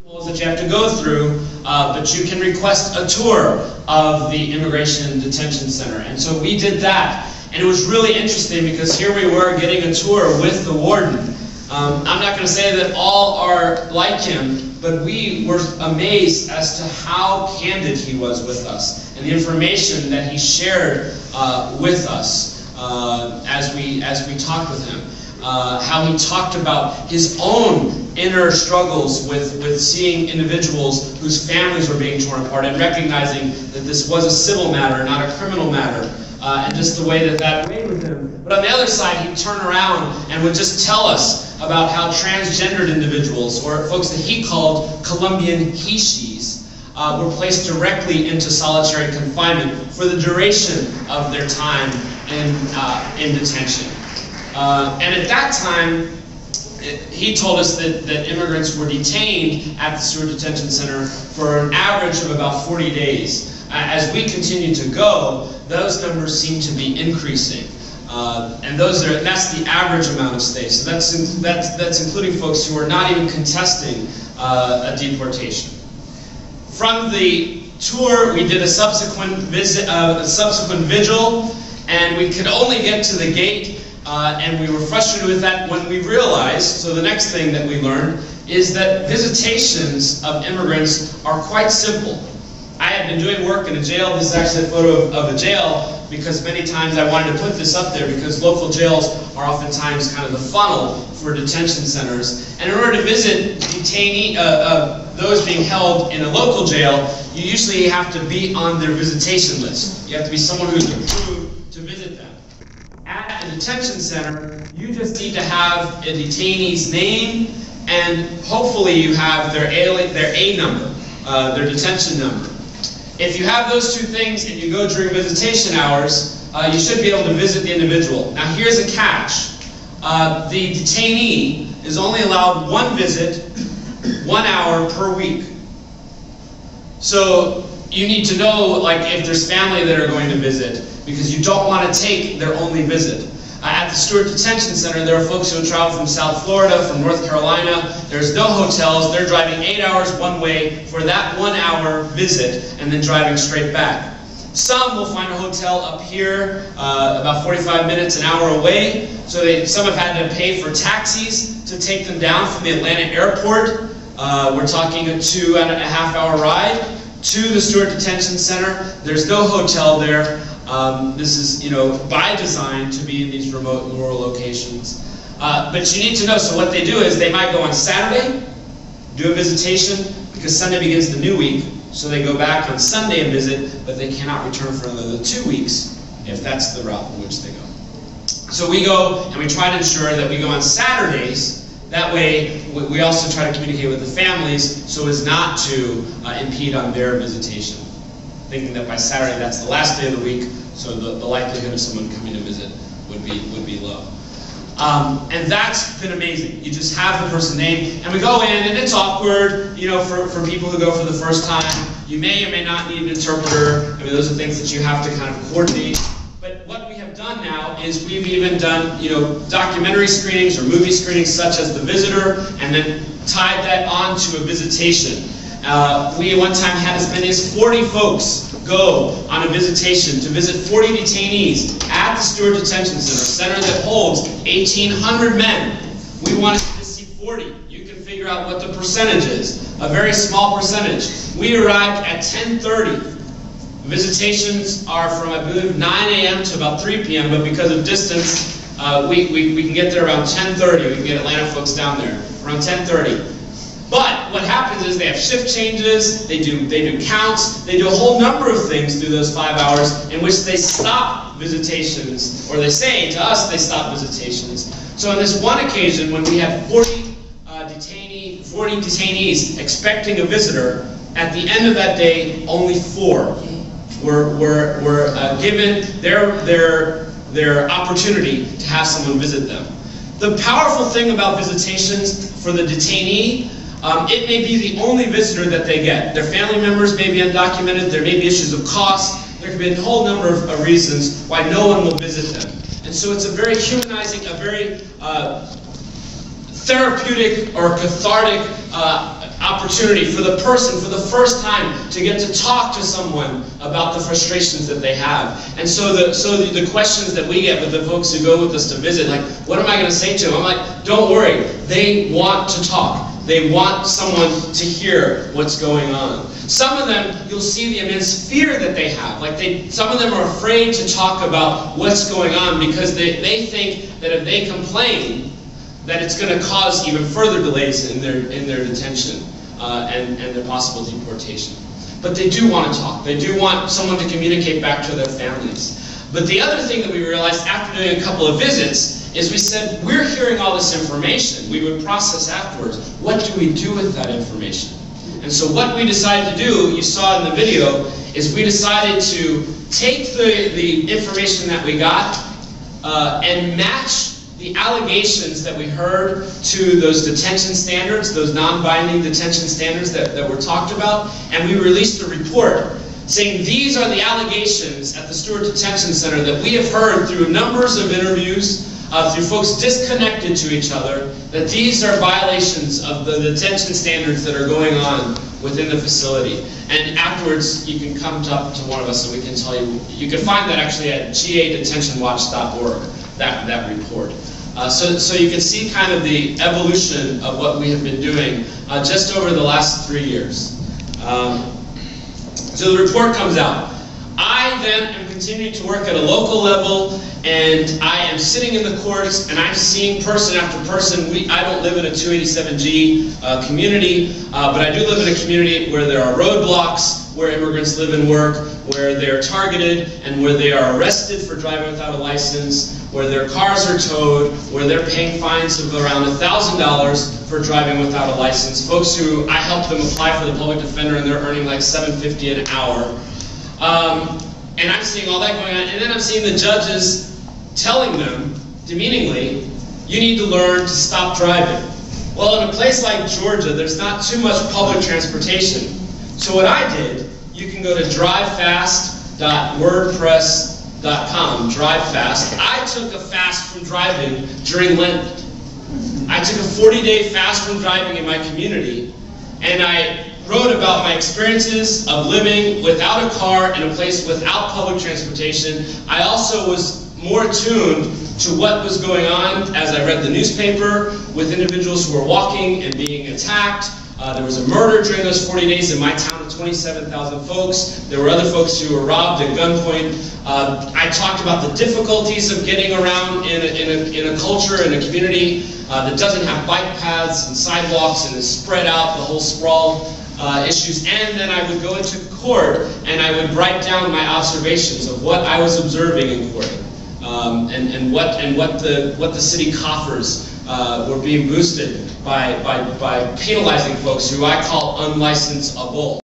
that you have to go through, but you can request a tour of the Immigration Detention Center. And so we did that. And it was really interesting because here we were getting a tour with the warden. I'm not going to say that all are like him, but we were amazed as to how candid he was with us and the information that he shared with us as we talked with him. How he talked about his own inner struggles with seeing individuals whose families were being torn apart and recognizing that this was a civil matter, not a criminal matter, and just the way that weighed with him. But on the other side, he'd turn around and would just tell us about how transgendered individuals, or folks that he called Colombian he-she's, were placed directly into solitary confinement for the duration of their time in detention. And at that time, he told us that immigrants were detained at the Stewart Detention Center for an average of about 40 days. As we continue to go, those numbers seem to be increasing. And that's the average amount of stay. So that's including folks who are not even contesting a deportation. From the tour, we did a subsequent visit, a subsequent vigil, and we could only get to the gate. And we were frustrated with that when we realized, so the next thing that we learned is that visitations of immigrants are quite simple. I had been doing work in a jail. This is actually a photo of a jail because many times I wanted to put this up there because local jails are oftentimes kind of the funnel for detention centers. And in order to visit those being held in a local jail, you usually have to be on their visitation list. You have to be someone who's approved to visit them. At a detention center, you just need to have a detainee's name, and hopefully you have their A number, their detention number. If you have those two things and you go during visitation hours, you should be able to visit the individual. Now here's a catch. The detainee is only allowed one visit, 1 hour per week. So you need to know, like, if there's family that are going to visit, because you don't want to take their only visit. At the Stewart Detention Center, there are folks who travel from South Florida, from North Carolina. There's no hotels. They're driving 8 hours one way for that 1 hour visit and then driving straight back. Some will find a hotel up here, about 45 minutes, an hour away. So some have had to pay for taxis to take them down from the Atlanta airport. We're talking a 2.5 hour ride to the Stewart Detention Center. There's no hotel there. This is, by design to be in these remote and rural locations. But you need to know, so what they do is they might go on Saturday, do a visitation, because Sunday begins the new week, so they go back on Sunday and visit, but they cannot return for another 2 weeks if that's the route in which they go. So we go and we try to ensure that we go on Saturdays. That way, we also try to communicate with the families so as not to impede on their visitation, thinking that by Saturday that's the last day of the week, so the likelihood of someone coming to visit would be low. And that's been amazing. You just have the person's name, and we go in, and it's awkward, for people who go for the first time. You may or may not need an interpreter. I mean, those are things that you have to kind of coordinate. But what we have done now is we've even done, documentary screenings or movie screenings such as The Visitor, and then tied that on to a visitation. We one time had as many as 40 folks go on a visitation to visit 40 detainees at the Stewart Detention Center, a center that holds 1,800 men. We wanted to see 40. You can figure out what the percentage is, a very small percentage. We arrived at 10:30. Visitations are from, I believe, 9 a.m. to about 3 p.m., but because of distance, we can get there around 10:30. We can get Atlanta folks down there around 10:30. But what happens is they have shift changes, they do counts, they do a whole number of things through those 5 hours in which they stop visitations, or they say to us they stop visitations. So on this one occasion, when we had 40 detainees expecting a visitor, at the end of that day, only 4 were given their opportunity to have someone visit them. The powerful thing about visitations for the detainee, it may be the only visitor that they get. Their family members may be undocumented, there may be issues of cost, there could be a whole number of reasons why no one will visit them. And so it's a very humanizing, a very therapeutic or cathartic opportunity for the person, for the first time, to get to talk to someone about the frustrations that they have. And so the questions that we get with the folks who go with us to visit, like, what am I going to say to them? I'm like, don't worry. They want to talk. They want someone to hear what's going on. Some of them, you'll see the immense fear that they have. Like some of them are afraid to talk about what's going on because they think that if they complain, that it's going to cause even further delays in their detention and their possible deportation. But they do want to talk. They do want someone to communicate back to their families. But the other thing that we realized after doing a couple of visits is we said, we're hearing all this information. We would process afterwards. What do we do with that information? And so what we decided to do, you saw in the video, is we decided to take the information that we got and match the allegations that we heard to those detention standards, those non-binding detention standards that were talked about, and we released a report saying these are the allegations at the Stewart Detention Center that we have heard through numbers of interviews, through folks disconnected to each other, that these are violations of the detention standards that are going on within the facility. And afterwards, you can come up to one of us and we can tell you. You can find that actually at gadetentionwatch.org, that report. So you can see kind of the evolution of what we have been doing just over the last 3 years. So the report comes out. I then am continuing to work at a local level, and I am sitting in the courts, and I'm seeing person after person. I don't live in a 287G community, but I do live in a community where there are roadblocks, where immigrants live and work, where they're targeted, and where they are arrested for driving without a license, where their cars are towed, where they're paying fines of around $1,000 for driving without a license. Folks who I help them apply for the public defender, and they're earning like $7.50 an hour. And I'm seeing all that going on, and then I'm seeing the judges telling them, demeaningly, you need to learn to stop driving. Well, in a place like Georgia, there's not too much public transportation. So what I did, you can go to drivefast.wordpress.com, drivefast. I took a fast from driving during Lent. I took a 40-day fast from driving in my community, and I wrote about my experiences of living without a car in a place without public transportation. I also was more attuned to what was going on as I read the newspaper with individuals who were walking and being attacked. There was a murder during those 40 days in my town of 27,000 folks. There were other folks who were robbed at gunpoint. I talked about the difficulties of getting around in a culture, in a community that doesn't have bike paths and sidewalks and is spread out, the whole sprawl issues. And then I would go into court and I would write down my observations of what I was observing in court, and what the city coffers were being boosted by penalizing folks who I call unlicensable.